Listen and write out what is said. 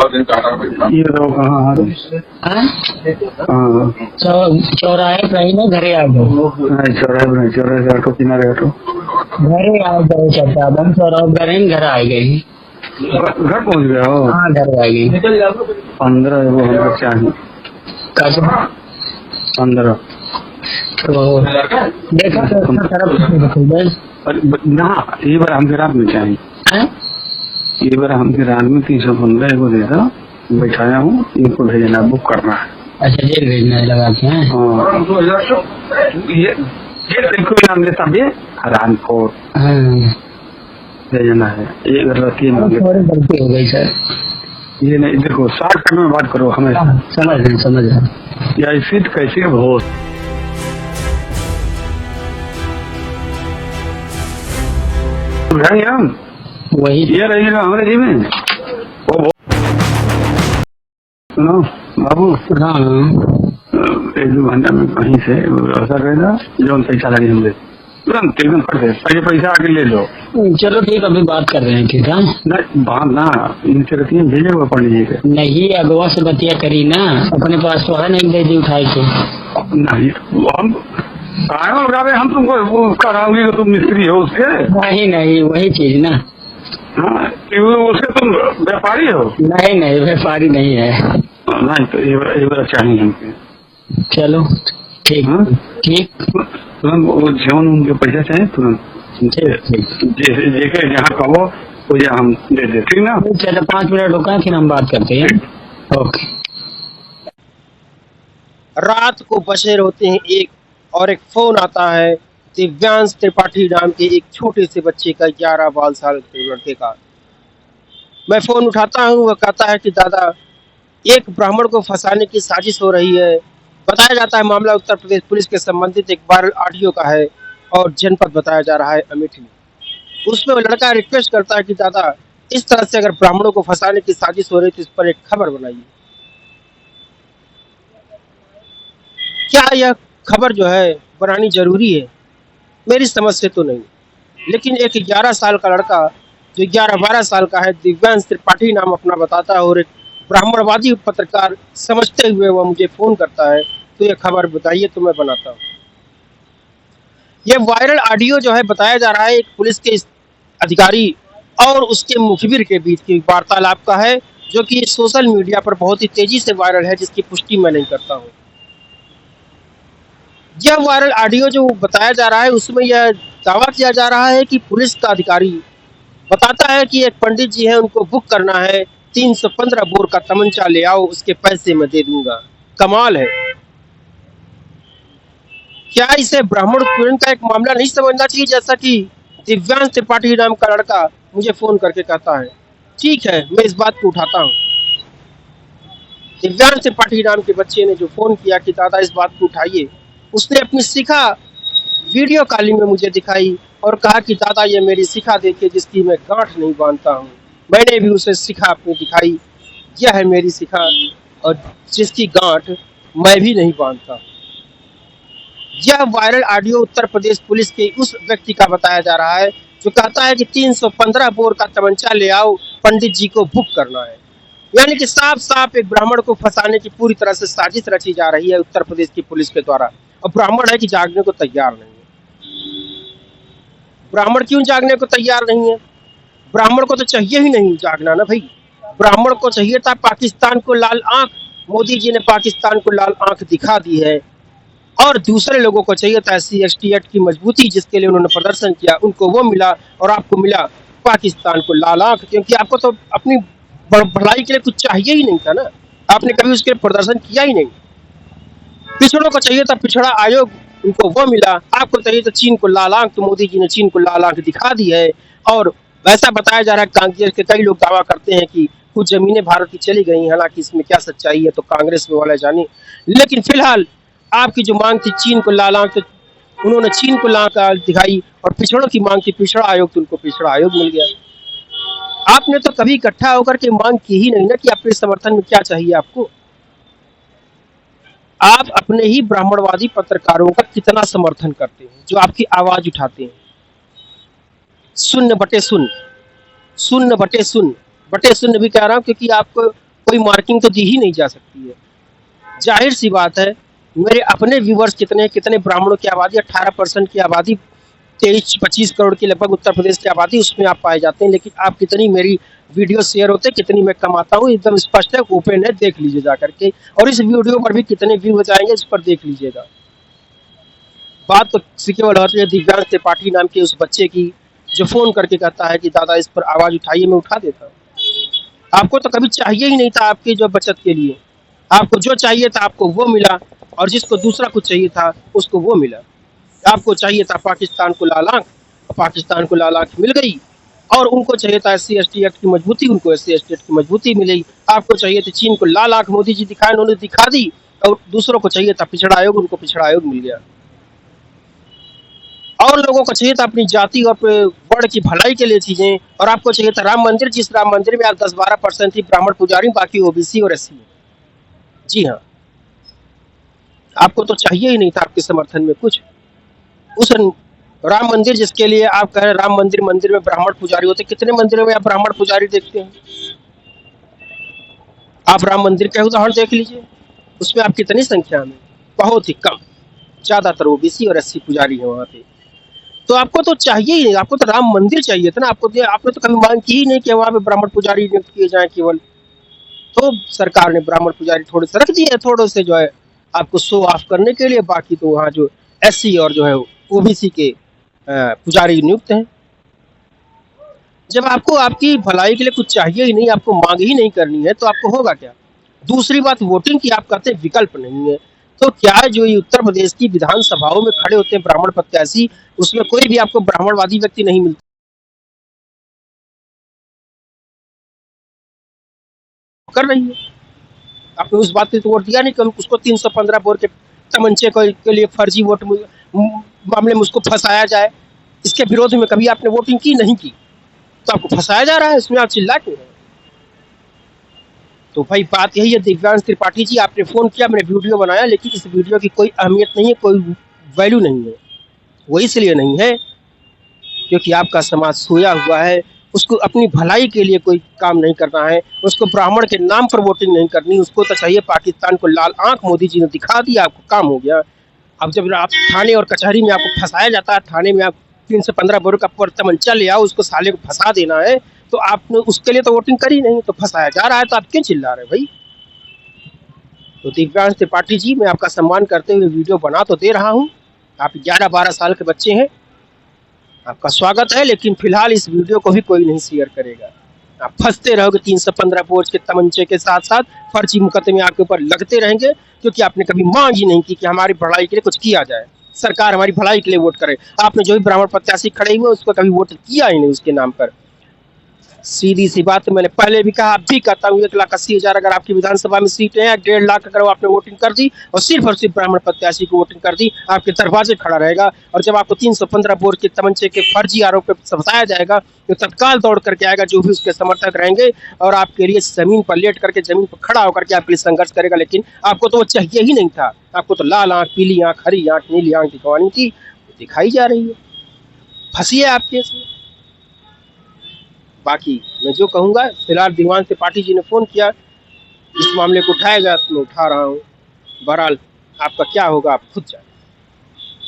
ये तो कहाँ चौराहे पर ही ना घरे आ गए। नहीं, चौराहे से ऑटो किनारे ऑटो घरे आ गए चाचा, हम चौराहे घर हैं, घर आ गए। घर पहुँच गया हो। हाँ घर आ गए। 15 वो हमको चाहिए। 15 तो देखा ना, ये बार हमके रात में चाहिए। ये बार हमके रात में 315 को दे दो, बैठाया हूँ, इनको भेजना बुक करना है। अच्छा जेल भेजना है लगा के। ये नाम लेता भी हरानपुर भेजना है। ये गलती हो गई सर। ये नहीं, देखो शॉर्टकट में बात करो हमेशा। समझ रहे या सीट कैसे हो हम वही ये रहेगा हमारे जी में। सुनो बाबू, एक 2 घंटा में कहीं से व्यवस्था रहेगा जो पैसा लगे हमसे तुरंत एकदम फट है, पहले पैसा आके ले लो। चलो ठीक, अभी बात कर रहे हैं। ठीक है बात ना इनसे रहती है, भेजे हुआ पढ़ लीजिएगा। नहीं अगवा से बतिया करी ना, अपने पास तो है नहीं, दे दी उठाई के। नहीं हम हम तुमको वो कराओगे कि तुम मिस्त्री हो उसके। नहीं वही चीज ना। हाँ उसके तुम व्यापारी हो। नहीं व्यापारी नहीं है। नहीं तो ये बार चाहिए हमके। चलो ठीक ठीक, तुरंत वो जीवन उनके पैसा चाहिए तुरंत। जैसे जहाँ कहो वो हम दे दे, ठीक ना। चलो 5 मिनट रुका, फिर हम बात करते हैं। ओके। रात को बशेर होते हैं और एक फोन आता है दिव्यांश त्रिपाठी नाम के एक छोटे से बच्चे का, 11 साल के लड़के का। मैं फोन उठाता हूँ, वह कहता है कि दादा एक ब्राह्मण को फंसाने की साजिश हो रही है। बताया जाता है मामला उत्तर प्रदेश पुलिस के संबंधित एक वायरल ऑडियो का है और जनपद बताया जा रहा है अमेठी। उसमें वो लड़का रिक्वेस्ट करता है कि दादा इस तरह से अगर ब्राह्मणों को फंसाने की साजिश हो रही तो इस पर एक खबर बनाइए। क्या यह खबर जो है बनानी जरूरी है? मेरी समझ से तो नहीं, लेकिन एक 11 साल का लड़का जो 11-12 साल का है, दिव्यांश त्रिपाठी नाम अपना बताता है और एक ब्राह्मणवादी पत्रकार समझते हुए वह मुझे फोन करता है, तो यह खबर बताइए तो मैं बनाता हूँ। यह वायरल ऑडियो जो है बताया जा रहा है एक पुलिस के अधिकारी और उसके मुखबिर के बीच की वार्तालाप का है, जो कि सोशल मीडिया पर बहुत ही तेजी से वायरल है, जिसकी पुष्टि मैं नहीं करता हूँ। यह वायरल ऑडियो जो बताया जा रहा है उसमें यह दावा किया जा रहा है कि पुलिस का अधिकारी बताता है कि एक पंडित जी है, उनको बुक करना है, 315 बोर का तमंचा ले आओ, उसके पैसे मैं दे दूंगा। कमाल है। क्या इसे ब्राह्मण उत्पीड़न का एक मामला नहीं समझना चाहिए, जैसा कि दिव्यांश त्रिपाठी नाम का लड़का मुझे फोन करके कहता है। ठीक है, मैं इस बात को उठाता हूँ। दिव्यांश त्रिपाठी नाम के बच्चे ने जो फोन किया कि दादा इस बात को उठाइए, उसने अपनी शिखा वीडियो कॉलिंग में मुझे दिखाई और कहा कि दादा ये मेरी शिखा देखिए जिसकी मैं गांठ नहीं बांधता हूँ। मैंने भी उसे शिखा अपनी दिखाई, यह है मेरी शिखा और जिसकी गांठ मैं भी नहीं बांधता। यह viral audio Uttar Pradesh police के उस व्यक्ति का बताया जा रहा है जो कहता है कि 315 बोर का तमंचा ले आओ, पंडित जी को बुक करना है। यानी कि साफ साफ एक ब्राह्मण को फंसाने की पूरी तरह से साजिश रची जा रही है उत्तर प्रदेश की पुलिस के द्वारा। और ब्राह्मण है कि जागने को तैयार नहीं है। ब्राह्मण क्यों जागने को तैयार नहीं है? ब्राह्मण को तो चाहिए ही नहीं जागना ना भाई। ब्राह्मण को चाहिए था पाकिस्तान को लाल आंख। मोदी जी ने पाकिस्तान को लाल आंख दिखा दी है। और दूसरे लोगों को चाहिए था SC/ST एक्ट की मजबूती, जिसके लिए उन्होंने प्रदर्शन किया, उनको वो मिला और आपको मिला पाकिस्तान को लाल आंख, क्योंकि आपको तो अपनी भलाई के लिए कुछ चाहिए ही नहीं था ना। आपने कभी उसके लिए प्रदर्शन किया ही नहीं। पिछड़ों को चाहिए था पिछड़ा आयोग, उनको वो मिला। आपको चाहिए था चीन को लाल आंख, तो मोदी जी ने चीन को लाल आंख दिखा दी है। और वैसा बताया जा रहा है, कांग्रेस के कई लोग दावा करते हैं कि कुछ जमीनें भारत की चली गई, हालांकि इसमें क्या सच्चाई है तो कांग्रेस में वाले जाने। लेकिन फिलहाल आपकी जो मांग थी चीन को लाल आंख, तो उन्होंने चीन को लाल आंख दिखाई, और पिछड़ों की मांग थी पिछड़ा आयोग, तो उनको पिछड़ा आयोग मिल गया। आपने तो कभी इकट्ठा होकर के मांग की ही नहीं ना कि आपके समर्थन में क्या चाहिए आपको। आप अपने ही ब्राह्मणवादी पत्रकारों का कितना समर्थन करते हैं जो आपकी आवाज उठाते हैं। शून्य बटे शून्य भी कह रहा हूं, क्योंकि आपको कोई मार्किंग तो दी ही नहीं जा सकती है। जाहिर सी बात है, मेरे अपने व्यूवर्स कितने ब्राह्मणों की आबादी, 18% की आबादी, 23-25 करोड़ की लगभग उत्तर प्रदेश की आबादी, उसमें आप पाए जाते हैं। लेकिन आप कितनी मेरी वीडियो शेयर होते, कितनी मैं कमाता हूँ, एकदम स्पष्ट है, ओपन है, देख लीजिए जा करके। और इस वीडियो पर भी कितने व्यू जाएंगे, इस पर देख लीजिएगा। बात तो केवल होती है दिव्यांश त्रिपाठी नाम के उस बच्चे की, जो फोन करके कहता है कि दादा इस पर आवाज उठाइए, मैं उठा देता हूँ। आपको तो कभी चाहिए ही नहीं था आपकी जो बचत के लिए। आपको जो चाहिए था आपको वो मिला, और जिसको दूसरा कुछ चाहिए था उसको वो मिला। आपको चाहिए था पाकिस्तान को लाल आंख, पाकिस्तान को लाल आंख मिल गई। और उनको चाहिए था SC/ST एक्ट की मजबूती, उनको SC/ST एक्ट की मजबूती मिली। आपको चाहिए थी चीन को लाल आंख, मोदी जी दिखाए, उन्होंने दिखा दी। और दूसरों को चाहिए था पिछड़ा आयोग, उनको पिछड़ा आयोग मिल गया। और लोगों को चाहिए था अपनी जाति और वर्ण की भलाई के लिए चीजें, और आपको चाहिए था राम मंदिर, जिस राम मंदिर में आप 10-12% ही ब्राह्मण पुजारी, बाकी OBC और SC। जी हाँ, आपको तो चाहिए ही नहीं था आपके समर्थन में कुछ। उस राम मंदिर जिसके लिए आप कह रहे हैं राम मंदिर, मंदिर में ब्राह्मण पुजारी होते, कितने मंदिरों में आप ब्राह्मण पुजारी देखते हैं? आप राम मंदिर का उदाहरण देख लीजिए, उसमें आप कितनी संख्या में, बहुत ही कम, ज्यादातर OBC और SC पुजारी है वहाँ पे। तो आपको तो चाहिए ही नहीं, आपको तो राम मंदिर चाहिए था ना। आपने तो कभी मांग की ही नहीं कि वहाँ पे ब्राह्मण पुजारी नियुक्त किए जाए केवल। तो सरकार ने ब्राह्मण पुजारी थोड़े से रख दिए, थोड़े से जो है आपको शो ऑफ करने के लिए। बाकी तो वहाँ जो SC और जो है OBC के पुजारी नियुक्त हैं। जब आपको आपकी भलाई के लिए कुछ चाहिए ही नहीं, आपको मांग ही नहीं करनी है, तो आपको होगा क्या? दूसरी बात, वोटिंग की आप कहते हैं विकल्प नहीं है, तो क्या जो ये उत्तर प्रदेश की विधानसभाओं में खड़े होते हैं ब्राह्मण प्रत्याशी, उसमें कोई भी आपको ब्राह्मणवादी व्यक्ति नहीं मिलता? कर रही है, आपने उस बात पे तो वोट दिया नहीं कि उसको 315 बोर के तमंचे के लिए फर्जी वोट मामले में उसको फंसाया जाए। इसके विरोध में कभी आपने वोटिंग की नहीं की, तो आपको फंसाया जा रहा है, इसमें आप चिल्ला क्यों रहे हैं? तो भाई बात यही है दिव्यांश त्रिपाठी जी, आपने फोन किया, मैंने वीडियो बनाया, लेकिन इस वीडियो की कोई अहमियत नहीं है, कोई वैल्यू नहीं है। वो इसलिए नहीं है क्योंकि आपका समाज सोया हुआ है, उसको अपनी भलाई के लिए कोई काम नहीं करना है, उसको ब्राह्मण के नाम पर वोटिंग नहीं करनी, उसको तो चाहिए पाकिस्तान को लाल आंख, मोदी जी ने दिखा दिया, आपको काम हो गया। अब जब आप थाने और कचहरी में आपको फंसाया जाता है, थाने में आप 315 बोर का तमंचा ले आओ, उसको साले को फंसा देना है, तो आपने उसके लिए तो वोटिंग करी नहीं, तो फंसाया जा रहा है, तो आप क्यों चिल्ला रहे भाई? तो दिव्यांश त्रिपाठी जी, मैं आपका सम्मान करते हुए वीडियो बना तो दे रहा हूँ। आप 11-12 साल के बच्चे हैं, आपका स्वागत है, लेकिन फिलहाल इस वीडियो को भी कोई नहीं शेयर करेगा। आप फंसते रहोगे 315 बोझ के तमंचे के साथ साथ, फर्जी मुकदमे आपके ऊपर लगते रहेंगे, क्योंकि आपने कभी मांग ही नहीं की कि हमारी भलाई के लिए कुछ किया जाए, सरकार हमारी भलाई के लिए वोट करे। आपने जो भी ब्राह्मण प्रत्याशी खड़े हुए उसको कभी वोट किया ही नहीं उसके नाम पर। सीधी सी बात, मैंने पहले भी कहा, अब भी कहता हूँ, 1,80,000 अगर आपकी विधानसभा में सीटें हैं, 1.5 लाख अगर आपने वोटिंग कर दी और सिर्फ ब्राह्मण प्रत्याशी को वोटिंग कर दी, आपके दरवाजे खड़ा रहेगा। और जब आपको 315 बोर के तमंचे के फर्जी आरोप पे फंसाया जाएगा, तो तत्काल दौड़ करके आएगा जो भी उसके समर्थक रहेंगे, और आपके लिए जमीन पर लेट करके, जमीन पर खड़ा होकर के आपके लिए संघर्ष करेगा। लेकिन आपको तो वो चाहिए ही नहीं था, आपको तो लाल आंख, पीली आंख, हरी आंख, नीली आंख दिखवानी थी, दिखाई जा रही है, फंसी है आपके इसमें। बाकी मैं जो कहूँगा, फिलहाल दिव्यांश त्रिपाठी जी ने फ़ोन किया, इस मामले को उठाएगा तो मैं उठा रहा हूँ। बहरहाल आपका क्या होगा आप खुद जानिए।